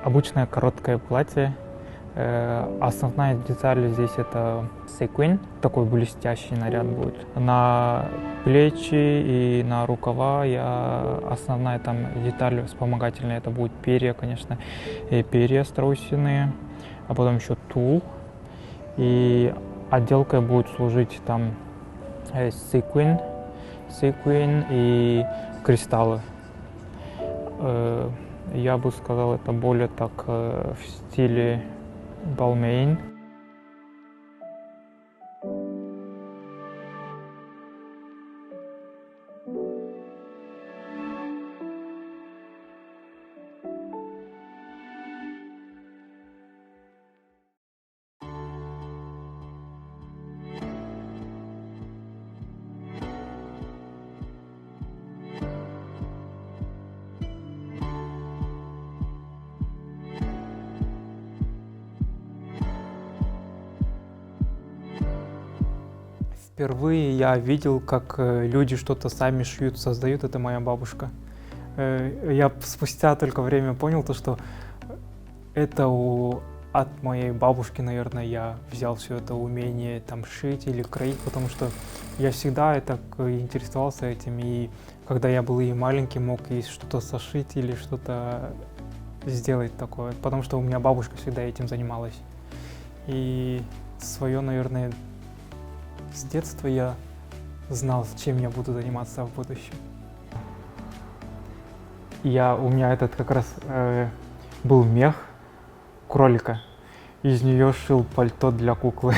Обычное короткое платье. Основная деталь здесь это секвин, такой блестящий наряд будет. На плечи и на рукава основная там деталь вспомогательная, это будет перья, конечно, и перья страусиные, а потом еще тул. И отделкой будет служить там секвин и кристаллы. Я бы сказал, это более так в стиле Balmain. Впервые я видел, как люди что-то сами шьют, создают. Это моя бабушка. Я спустя только время понял, что это от моей бабушки, наверное, я взял все это умение там шить или кроить, потому что я всегда так интересовался этим. И когда я был и маленький, мог и что-то сошить или что-то сделать такое, потому что у меня бабушка всегда этим занималась. И свое, наверное, с детства я знал, чем я буду заниматься в будущем. У меня этот как раз был мех кролика. Из нее шил пальто для куклы.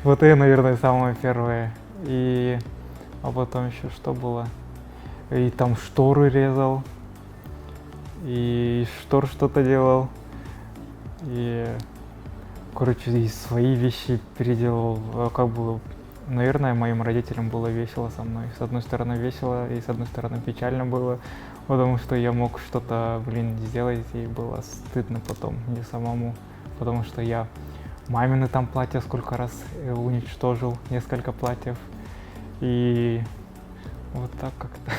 Вот это, наверное, самое первое. А потом еще что было? И там шторы резал. И из штор что-то делал. Короче, и свои вещи переделывал. Как бы, наверное, моим родителям было весело со мной. С одной стороны весело, и с одной стороны печально было, потому что я мог что-то, сделать, и было стыдно потом мне самому, потому что я мамины там платья сколько раз уничтожил, несколько платьев, и вот так как-то.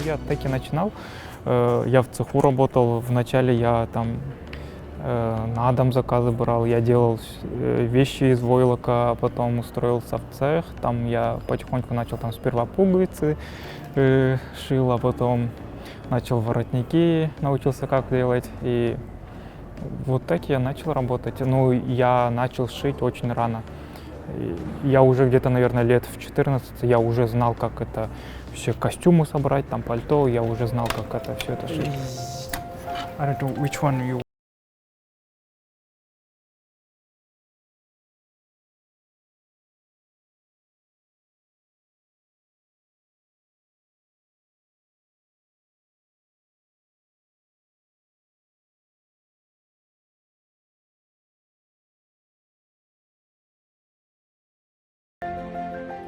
Я так и начинал. Я в цеху работал. Вначале я там на дом заказы брал, я делал вещи из войлока, а потом устроился в цех. Там я потихоньку начал там сперва пуговицы шил, а потом начал воротники, научился как делать. И вот так я начал работать. Ну, я начал шить очень рано. Я уже где-то, наверное, лет в 14 я уже знал, как это все костюмы собрать, там пальто, я уже знал, как это все это шить. I don't know which one you...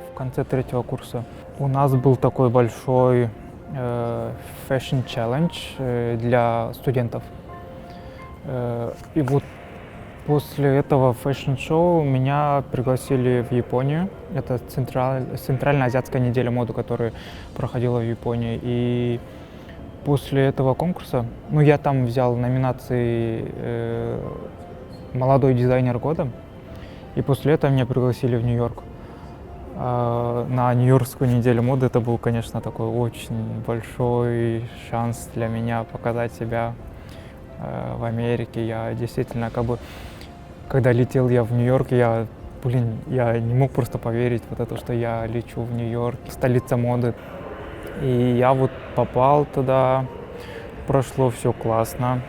В конце третьего курса у нас был такой большой fashion challenge для студентов. И вот после этого фэшн-шоу меня пригласили в Японию. Это Центральная азиатская неделя моды, которая проходила в Японии. И после этого конкурса, я там взял номинации «Молодой дизайнер года». И после этого меня пригласили в Нью-Йорк. На Нью-Йоркскую неделю моды. Это был, конечно, такой очень большой шанс для меня показать себя в Америке. Я действительно, когда летел я в Нью-Йорк, я не мог просто поверить что я лечу в Нью-Йорк, столица моды. И я вот попал туда, прошло все классно.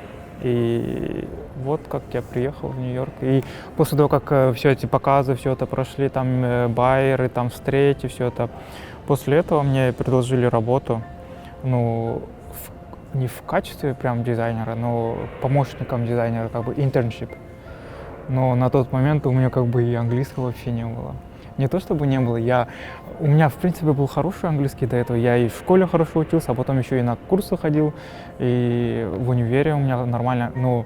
И вот как я приехал в Нью-Йорк. И после того, как все эти показы, все это прошли, там байеры, там встречи, все это, после этого мне предложили работу, не в качестве прям дизайнера, но помощником дизайнера, internship. Но на тот момент у меня и английского вообще не было. Не то чтобы не было, у меня в принципе был хороший английский до этого, я и в школе хорошо учился, а потом еще и на курсы ходил, и в универе у меня нормально, но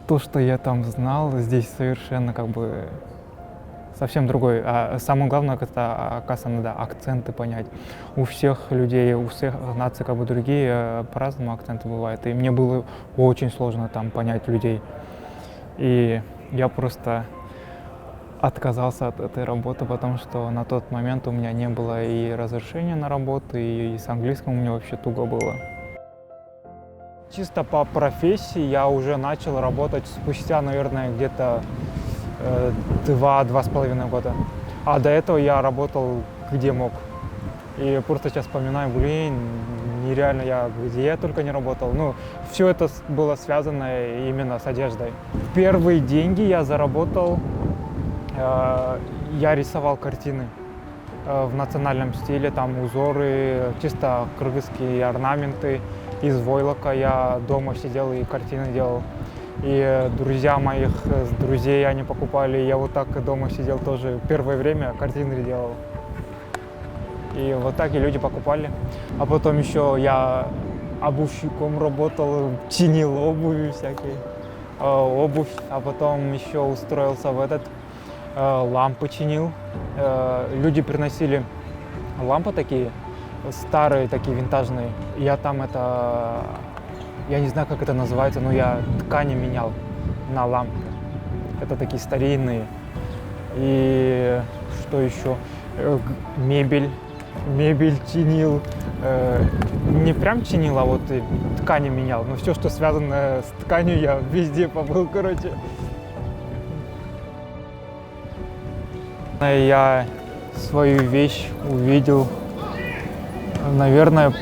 то, что я там знал, здесь совершенно совсем другой. А самое главное, это, оказывается, надо акценты понять. У всех людей, у всех наций как бы другие, по-разному акценты бывают. И мне было очень сложно там понять людей. И я просто отказался от этой работы, потому что на тот момент у меня не было и разрешения на работу, и с английским у меня вообще туго было. Чисто по профессии я уже начал работать спустя, наверное, где-то 2-2,5 года. А до этого я работал где мог. И просто сейчас вспоминаю, блин, нереально где я только не работал. Ну, все это было связано именно с одеждой. Первые деньги я заработал, я рисовал картины в национальном стиле, там узоры, чисто кыргызские орнаменты. Из войлока я дома сидел и картины делал. И друзья моих друзей они покупали, я вот так дома сидел тоже первое время, картины делал. И вот так и люди покупали. А потом еще я обувщиком работал, чинил обувь всякие, обувь. А потом еще устроился в этот, лампы чинил. Люди приносили лампы такие, старые, такие винтажные. Я там я не знаю, как это называется, но я ткани менял на лампы. Это такие старинные. И что еще? Мебель чинил. Не прям чинил, а вот и ткани менял. Но все, что связано с тканью, я везде побыл, короче. Я свою вещь увидел, наверное,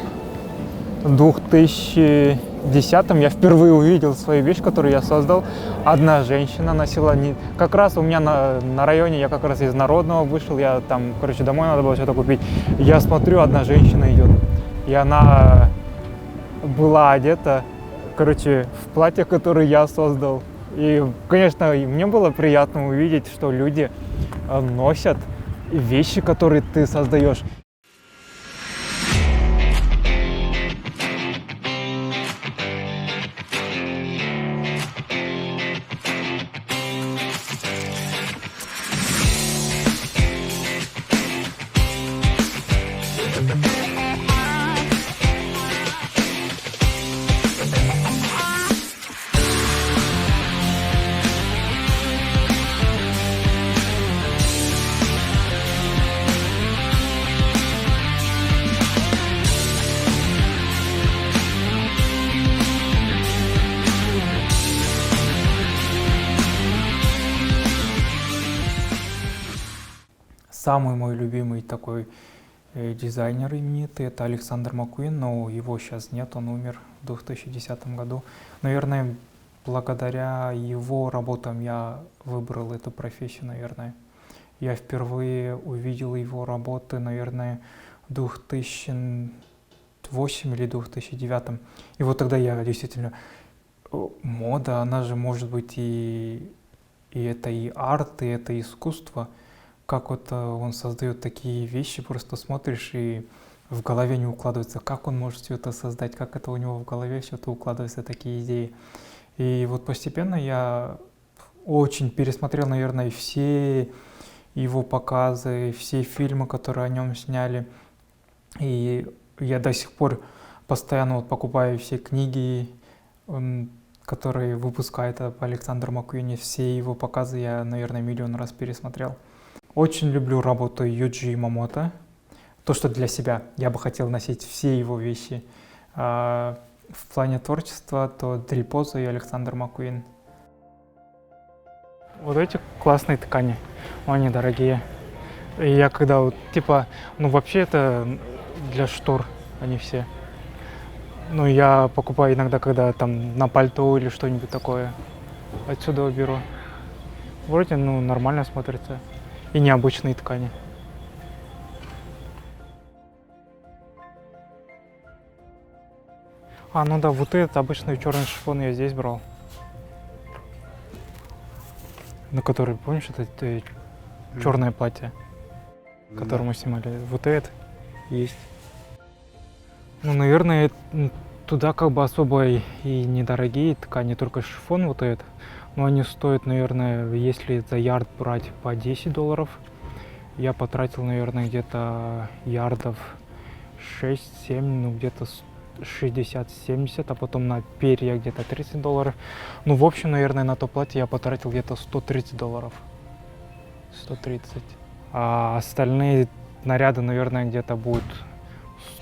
в 2010-м я впервые увидел свою вещь, которую я создал. Одна женщина носила, как раз у меня на районе, я как раз из Народного вышел, я там, короче, домой надо было что-то купить. Я смотрю, одна женщина идет, и она была одета, короче, в платье, которое я создал. И, конечно, мне было приятно увидеть, что люди носят вещи, которые ты создаешь. Самый мой любимый такой дизайнер именитый — это Александр Маккуин, но его сейчас нет, он умер в 2010 году. Наверное, благодаря его работам я выбрал эту профессию, наверное. Я впервые увидел его работы, наверное, в 2008 или 2009. И вот тогда я действительно... Мода, она же может быть и это и арт, и это искусство. Как вот он создает такие вещи, просто смотришь и в голове не укладывается, как он может все это создать, как это у него в голове все это укладывается, такие идеи. И вот постепенно я очень пересмотрел, наверное, все его показы, все фильмы, которые о нем сняли. И я до сих пор постоянно вот покупаю все книги, которые выпускает Александр Маккуин. Все его показы я, наверное, миллион раз пересмотрел. Очень люблю работу Юджи Ямамото. То, что для себя я бы хотел носить все его вещи. В плане творчества, то Дель Позо и Александр Маккуин. Вот эти классные ткани, они дорогие. И я когда вот, типа, ну вообще это для штор, они все. Ну я покупаю иногда, когда там на пальто или что-нибудь такое. Отсюда беру. Вроде, ну, нормально смотрится. И необычные ткани. Ну да, вот этот обычный черный шифон я здесь брал. На который, помнишь, это черное платье, которое мы снимали. Вот это есть. Ну, наверное, туда как бы особо и недорогие ткани, только шифон вот этот. Но они стоят, наверное, если за ярд брать по $10, я потратил, наверное, где-то ярдов 6-7, ну где-то 60-70, а потом на перья где-то $30. Ну, в общем, наверное, на то платье я потратил где-то $130. 130. А остальные наряды, наверное, где-то будут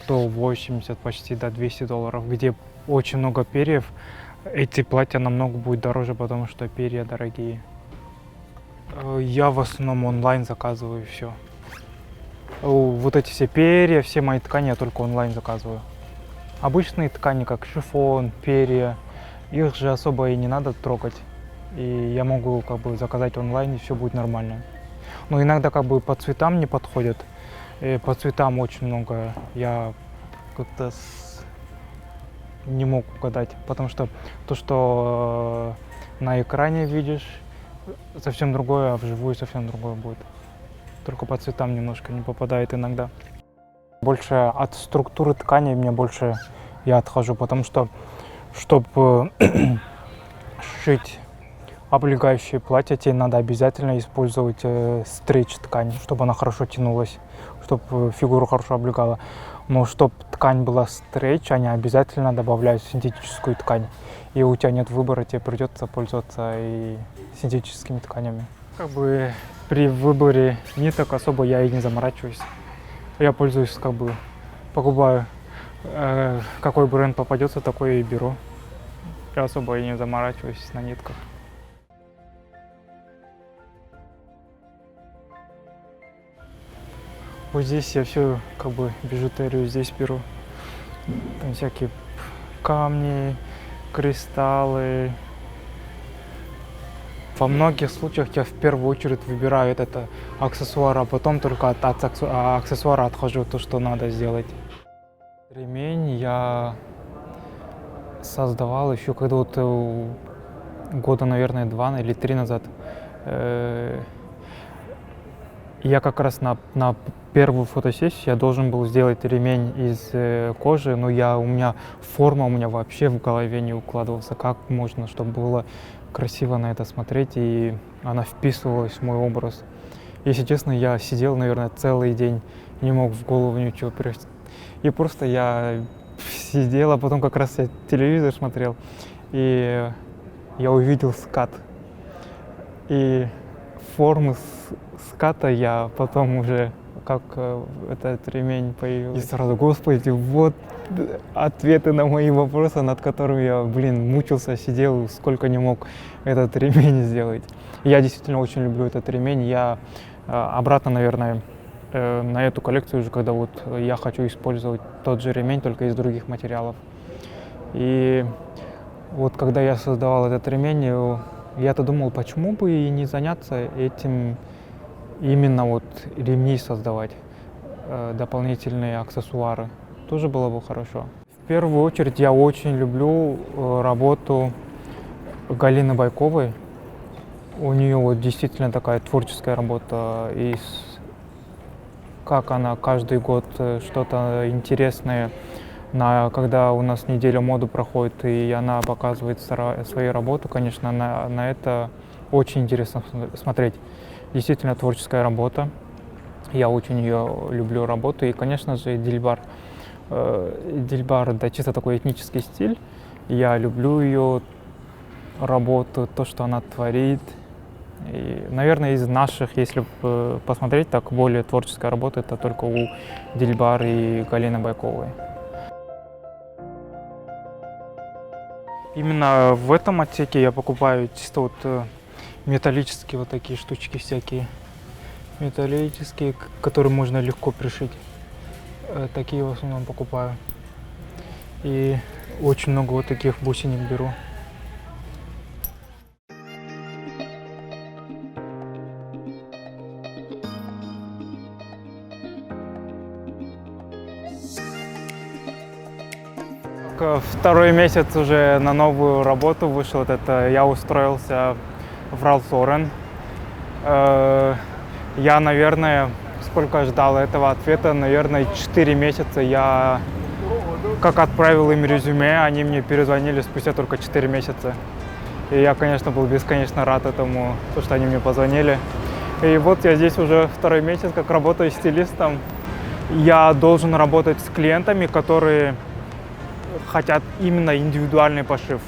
180, почти до $200, где очень много перьев. Эти платья намного будут дороже, потому что перья дорогие. Я в основном онлайн заказываю все. Вот эти все перья, все мои ткани я только онлайн заказываю. Обычные ткани, как шифон, перья, их же особо и не надо трогать. И я могу как бы заказать онлайн, и все будет нормально. Но иногда как бы по цветам не подходят. И по цветам очень много я как-то не мог угадать, потому что то, что на экране видишь, совсем другое, а вживую совсем другое будет. Только по цветам немножко не попадает иногда. Больше от структуры ткани мне больше я отхожу, потому что, чтобы сшить облегающее платье, тебе надо обязательно использовать стрейч ткань, чтобы она хорошо тянулась, чтобы фигуру хорошо облегала. Но чтобы ткань была стрейч, они обязательно добавляют синтетическую ткань. И у тебя нет выбора, тебе придется пользоваться и синтетическими тканями. Как бы при выборе ниток особо я и не заморачиваюсь. Я пользуюсь, как бы, покупаю, какой бренд попадется, такой и беру. Я особо и не заморачиваюсь на нитках. Вот здесь я все, как бы, бижутерию здесь беру. Там всякие камни, кристаллы. Во многих случаях я в первую очередь выбираю это аксессуар, а потом только от аксессуара отхожу то, что надо сделать. Ремень я создавал еще когда вот года, наверное, 2 или 3 назад. Я как раз на первую фотосессию я должен был сделать ремень из кожи, но у меня форма вообще в голове не укладывался. Как можно, чтобы было красиво на это смотреть, и она вписывалась в мой образ. Если честно, я сидел, наверное, целый день, не мог в голову ничего прийти. И просто я сидел, а потом как раз я телевизор смотрел, и я увидел скат. И формы ската я потом уже, как этот ремень появился. И сразу, господи, вот ответы на мои вопросы, над которыми я, мучился, сидел, сколько не мог этот ремень сделать. Я действительно очень люблю этот ремень. Я обратно, наверное, на эту коллекцию уже, когда вот я хочу использовать тот же ремень, только из других материалов. И вот когда я создавал этот ремень, я-то думал, почему бы и не заняться этим, именно вот ремни создавать, дополнительные аксессуары. Тоже было бы хорошо. В первую очередь я очень люблю работу Галины Байковой. У нее вот действительно такая творческая работа, и как она каждый год что-то интересное, когда у нас неделя моды проходит, и она показывает свои работы, конечно, на это очень интересно смотреть. Действительно творческая работа. Я очень ее люблю работу. И, конечно же, Дильбар. Дильбар, да, чисто такой этнический стиль. Я люблю ее работу, то, что она творит. И, наверное, из наших, если посмотреть, так более творческая работа, это только у Дильбар и Галины Байковой. Именно в этом отсеке я покупаю чисто вот металлические вот такие штучки всякие. Металлические, которые можно легко пришить. Такие в основном покупаю. И очень много вот таких бусинок беру. Второй месяц уже на новую работу вышел. Я устроился в Ralph Lauren. Я, наверное, сколько ждал этого ответа, наверное, 4 месяца. Я как отправил им резюме, они мне перезвонили спустя только 4 месяца. И я, конечно, был бесконечно рад этому, то, что они мне позвонили. И вот я здесь уже второй месяц, как работаю стилистом. Я должен работать с клиентами, которые хотят именно индивидуальный пошив.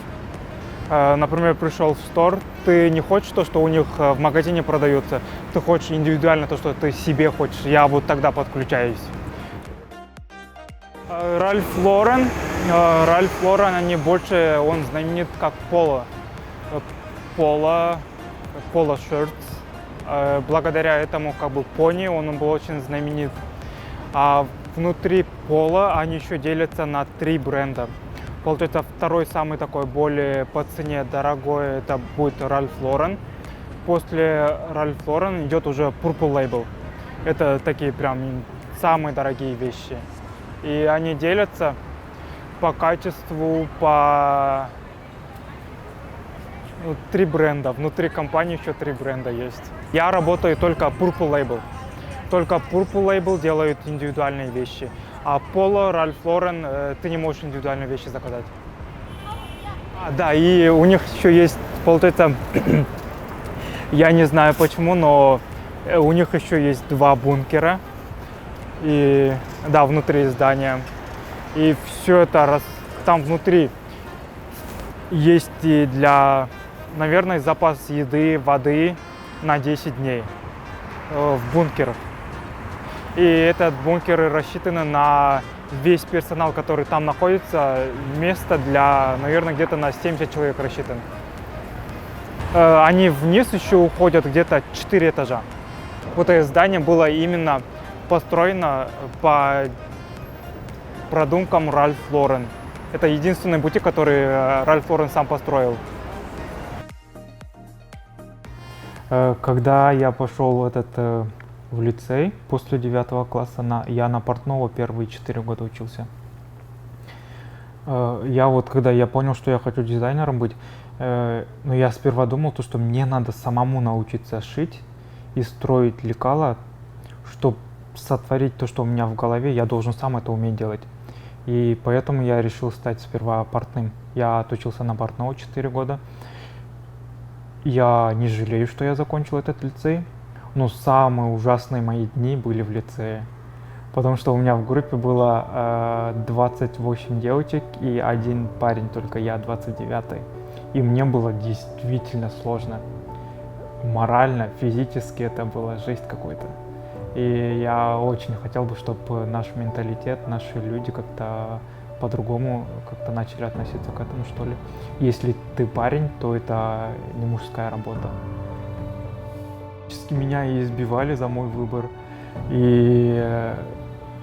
Например, пришел в стор, ты не хочешь то, что у них в магазине продается, ты хочешь индивидуально то, что ты себе хочешь. Я вот тогда подключаюсь. Ральф Лорен, они больше, он знаменит как Поло. Поло Shirts. Благодаря этому как бы пони он был очень знаменит. А внутри Поло они еще делятся на 3 бренда. Получается, второй самый такой более по цене дорогой это будет Ralph Lauren. После Ralph Lauren идет уже Purple Label. Это такие прям самые дорогие вещи. И они делятся по качеству, по 3 бренда. Внутри компании еще 3 бренда есть. Я работаю только Purple Label. Только Purple Label делают индивидуальные вещи. А Polo, Ralph Lauren, ты не можешь индивидуальные вещи заказать. Да, и у них еще есть, получается, я не знаю почему, но у них еще есть 2 бункера. И да, внутри здания. И все это там внутри есть и для, наверное, запас еды, воды на 10 дней в бункерах. И этот бункер рассчитан на весь персонал, который там находится. Место для, наверное, где-то на 70 человек рассчитан. Они вниз еще уходят где-то 4 этажа. Вот это здание было именно построено по продумкам Ralph Lauren. Это единственный бутик, который Ralph Lauren сам построил. Когда я пошел в лицей после 9 класса, я на портного первые 4 года учился. Когда я понял, что я хочу дизайнером быть, но я сперва думал, что мне надо самому научиться шить и строить лекала, чтобы сотворить то, что у меня в голове, я должен сам это уметь делать. И поэтому я решил стать сперва портным. Я отучился на портного 4 года. Я не жалею, что я закончил этот лицей. Но самые ужасные мои дни были в лицее. Потому что у меня в группе было 28 девочек и 1 парень, только я 29-й. И мне было действительно сложно. Морально, физически это была жесть какой-то. И я очень хотел бы, чтобы наш менталитет, наши люди как-то по-другому как-то начали относиться к этому, что ли. Если ты парень, то это не мужская работа. Меня избивали за мой выбор. И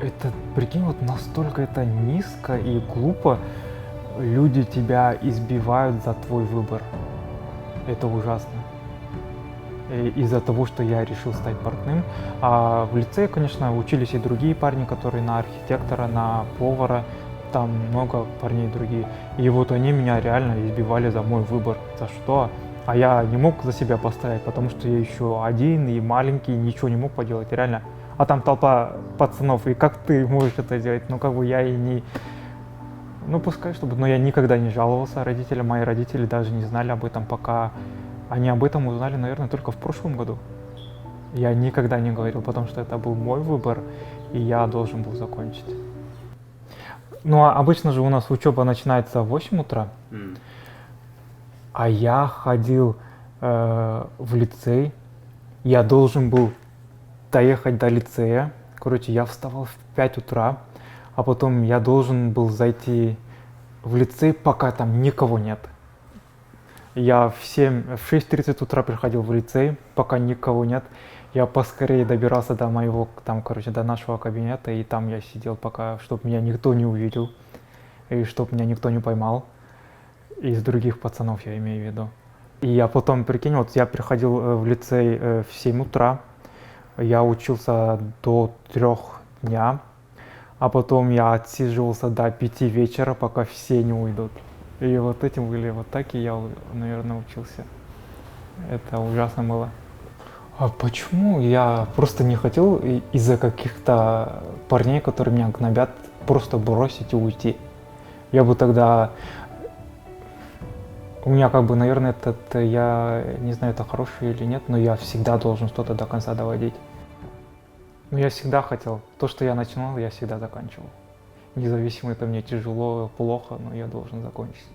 это, прикинь, вот настолько это низко и глупо. Люди тебя избивают за твой выбор. Это ужасно. Из-за того, что я решил стать портным. А в лицее, конечно, учились и другие парни, которые на архитектора, на повара. Там много парней другие. И вот они меня реально избивали за мой выбор. За что? А я не мог за себя постоять, потому что я еще один и маленький, ничего не мог поделать, реально. А там толпа пацанов, и как ты можешь это делать? Ну, как бы я и не... Ну, пускай, но я никогда не жаловался родителям. Мои родители даже не знали об этом, пока... Они об этом узнали, наверное, только в прошлом году. Я никогда не говорил, потому что это был мой выбор, и я должен был закончить. Ну, а обычно же у нас учеба начинается в 8 утра, а я ходил в лицей, я должен был доехать до лицея. Короче, я вставал в 5 утра, а потом я должен был зайти в лицей, пока там никого нет. Я в 6:30 утра приходил в лицей, пока никого нет. Я поскорее добирался до до нашего кабинета, и там я сидел пока, чтобы меня никто не увидел, и чтобы меня никто не поймал. Из других пацанов я имею в виду. И я потом, прикинь, вот я приходил в лицей в 7 утра, я учился до 3 дня, а потом я отсиживался до 5 вечера, пока все не уйдут. И вот этим были вот так, и я, наверное, учился. Это ужасно было. А почему? Я просто не хотел из-за каких-то парней, которые меня гнобят, просто бросить и уйти. Я бы тогда У меня как бы, наверное, я не знаю, это хорошее или нет, но я всегда должен что-то до конца доводить. Но я всегда хотел, то, что я начинал, я всегда заканчивал. Независимо, это мне тяжело, плохо, но я должен закончить.